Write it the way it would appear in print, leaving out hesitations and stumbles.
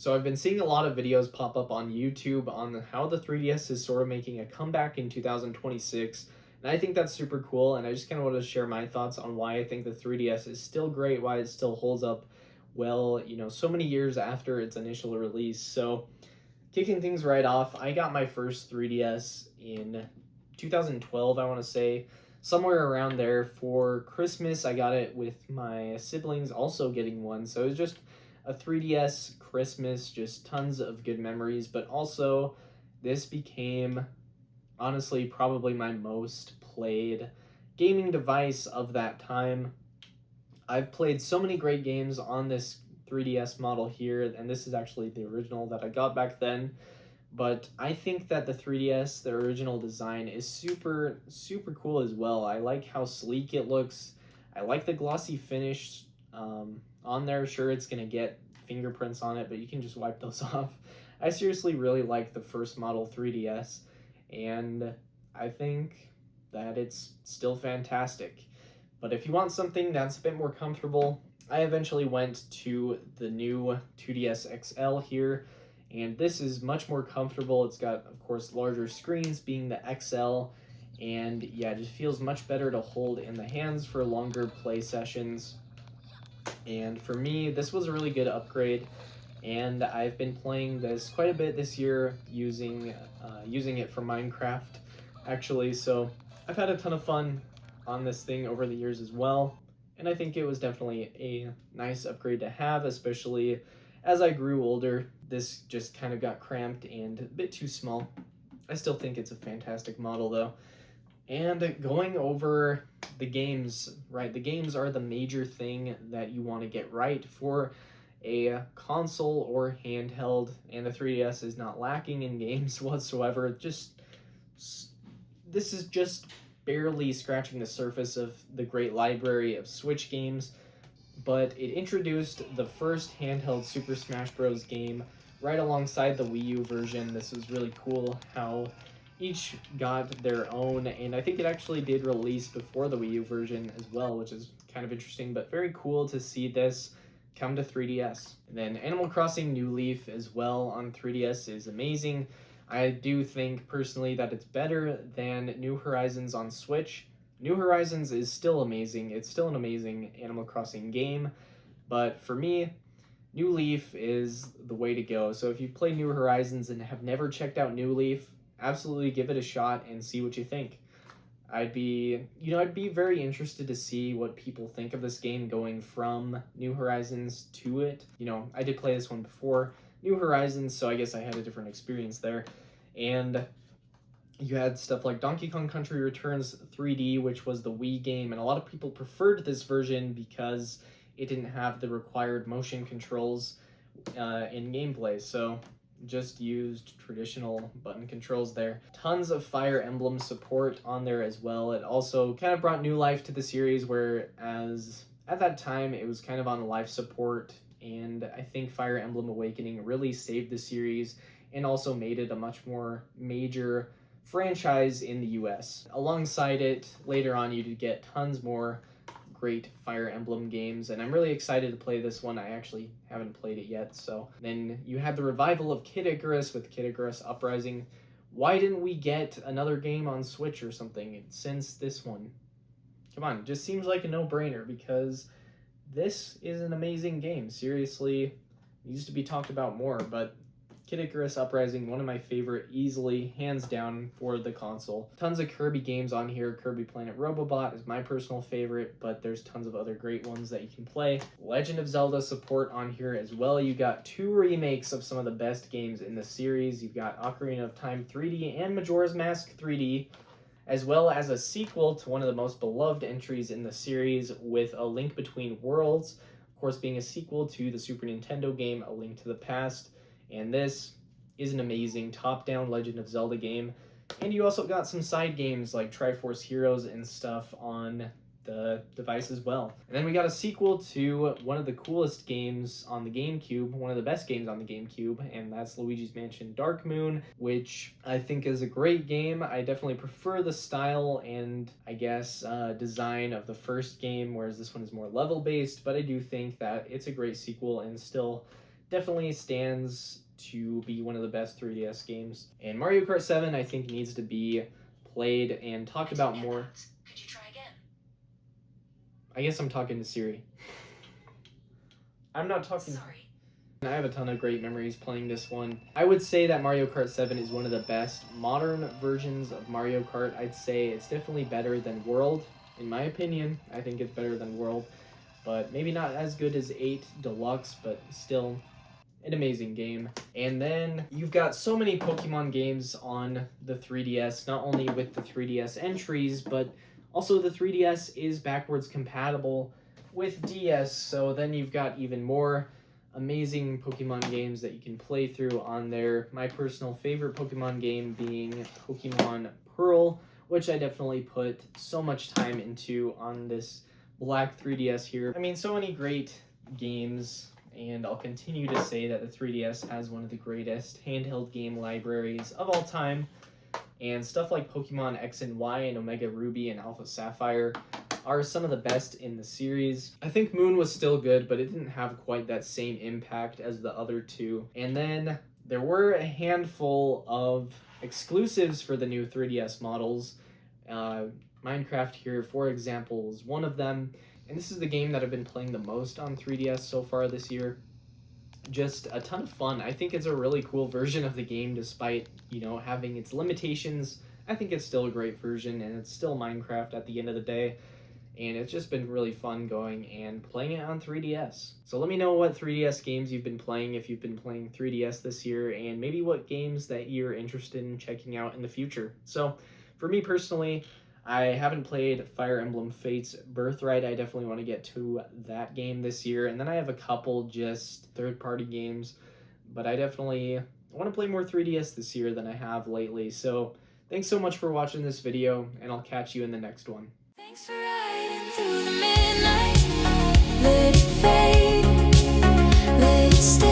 So I've been seeing a lot of videos pop up on YouTube on how the 3DS is sort of making a comeback in 2026. And I think that's super cool. And I just kind of wanted to share my thoughts on why I think the 3DS is still great, why it still holds up well, so many years after its initial release. So kicking things right off, I got my first 3DS in 2012, I want to say, somewhere around there. For Christmas, I got it with my siblings also getting one. So it was just a 3DS Christmas, just tons of good memories. But also, this became honestly probably my most played gaming device of that time. I've played so many great games on this 3DS model here, and this is actually the original that I got back then. But I think that the 3DS, the original design, is super, super cool as well. I like how sleek it looks. I like the glossy finish on there. Sure, it's going to get fingerprints on it, but you can just wipe those off. I seriously really like the first model 3DS, and I think that it's still fantastic. But if you want something that's a bit more comfortable, I eventually went to the new 2DS XL here, and this is much more comfortable. It's got, of course, larger screens being the XL, and yeah, it just feels much better to hold in the hands for longer play sessions. And for me, this was a really good upgrade, and I've been playing this quite a bit this year using it for Minecraft, actually. So I've had a ton of fun on this thing over the years as well, and I think it was definitely a nice upgrade to have, especially as I grew older. This just kind of got cramped and a bit too small. I still think it's a fantastic model though. And going over the games, right? The games are the major thing that you want to get right for a console or handheld, and the 3DS is not lacking in games whatsoever. This is just barely scratching the surface of the great library of Switch games, but it introduced the first handheld Super Smash Bros. Game right alongside the Wii U version. This was really cool how each got their own, and I think it actually did release before the Wii U version as well, which is kind of interesting, but very cool to see this come to 3DS. And then Animal Crossing New Leaf as well on 3DS is amazing. I do think personally that it's better than New Horizons on Switch. New Horizons is still amazing. It's still an amazing Animal Crossing game, but for me, New Leaf is the way to go. So if you've played New Horizons and have never checked out New Leaf, absolutely give it a shot and see what you think. I'd be very interested to see what people think of this game going from New Horizons to it. I did play this one before New Horizons, so I guess I had a different experience there. And you had stuff like Donkey Kong Country Returns 3D, which was the Wii game, and a lot of people preferred this version because it didn't have the required motion controls in gameplay. So just used traditional button controls there. Tons of Fire Emblem support on there as well. It also kind of brought new life to the series, whereas at that time it was kind of on life support, and I think Fire Emblem Awakening really saved the series and also made it a much more major franchise in the US. Alongside it, later on you did get tons more great Fire Emblem games, and I'm really excited to play this one. I actually haven't played it yet. So then you had the revival of Kid Icarus with Kid Icarus Uprising. Why didn't we get another game on Switch or something since this one? Come on, it just seems like a no-brainer because this is an amazing game. Seriously, it needs to be talked about more, but Kid Icarus Uprising, one of my favorite, easily, hands down, for the console. Tons of Kirby games on here. Kirby Planet Robobot is my personal favorite, but there's tons of other great ones that you can play. Legend of Zelda support on here as well. You got 2 remakes of some of the best games in the series. You've got Ocarina of Time 3D and Majora's Mask 3D, as well as a sequel to one of the most beloved entries in the series with A Link Between Worlds, of course being a sequel to the Super Nintendo game A Link to the Past. And this is an amazing top-down Legend of Zelda game. And you also got some side games like Triforce Heroes and stuff on the device as well. And then we got a sequel to one of the coolest games on the GameCube, one of the best games on the GameCube, and that's Luigi's Mansion Dark Moon, which I think is a great game. I definitely prefer the style and, I guess, design of the first game, whereas this one is more level-based, but I do think that it's a great sequel and still definitely stands to be one of the best 3DS games. And Mario Kart 7, I think, needs to be played and talked about more. Could you try again? I guess I'm talking to Siri. I'm not talking. Sorry. I have a ton of great memories playing this one. I would say that Mario Kart 7 is one of the best modern versions of Mario Kart. I'd say it's definitely better than World, in my opinion. I think it's better than World, but maybe not as good as 8 Deluxe, but still an amazing game. And then you've got so many Pokemon games on the 3DS, not only with the 3DS entries, but also the 3DS is backwards compatible with DS, so then you've got even more amazing Pokemon games that you can play through on there. My personal favorite Pokemon game being Pokemon Pearl, which I definitely put so much time into on this black 3DS here. I mean, so many great games, and I'll continue to say that the 3DS has one of the greatest handheld game libraries of all time, and stuff like Pokemon X and Y and Omega Ruby and Alpha Sapphire are some of the best in the series. I think Moon was still good, but it didn't have quite that same impact as the other two. And then there were a handful of exclusives for the new 3DS models. Minecraft here, for example, is one of them. And this is the game that I've been playing the most on 3DS so far this year. Just a ton of fun. I think it's a really cool version of the game despite, having its limitations. I think it's still a great version, and it's still Minecraft at the end of the day. And it's just been really fun going and playing it on 3DS. So let me know what 3DS games you've been playing, if you've been playing 3DS this year, and maybe what games that you're interested in checking out in the future. So for me personally, I haven't played Fire Emblem Fates Birthright. I definitely want to get to that game this year. And then I have a couple just third-party games, but I definitely want to play more 3DS this year than I have lately. So thanks so much for watching this video, and I'll catch you in the next one. Thanks for riding through the midnight. Let it fade, let it stay.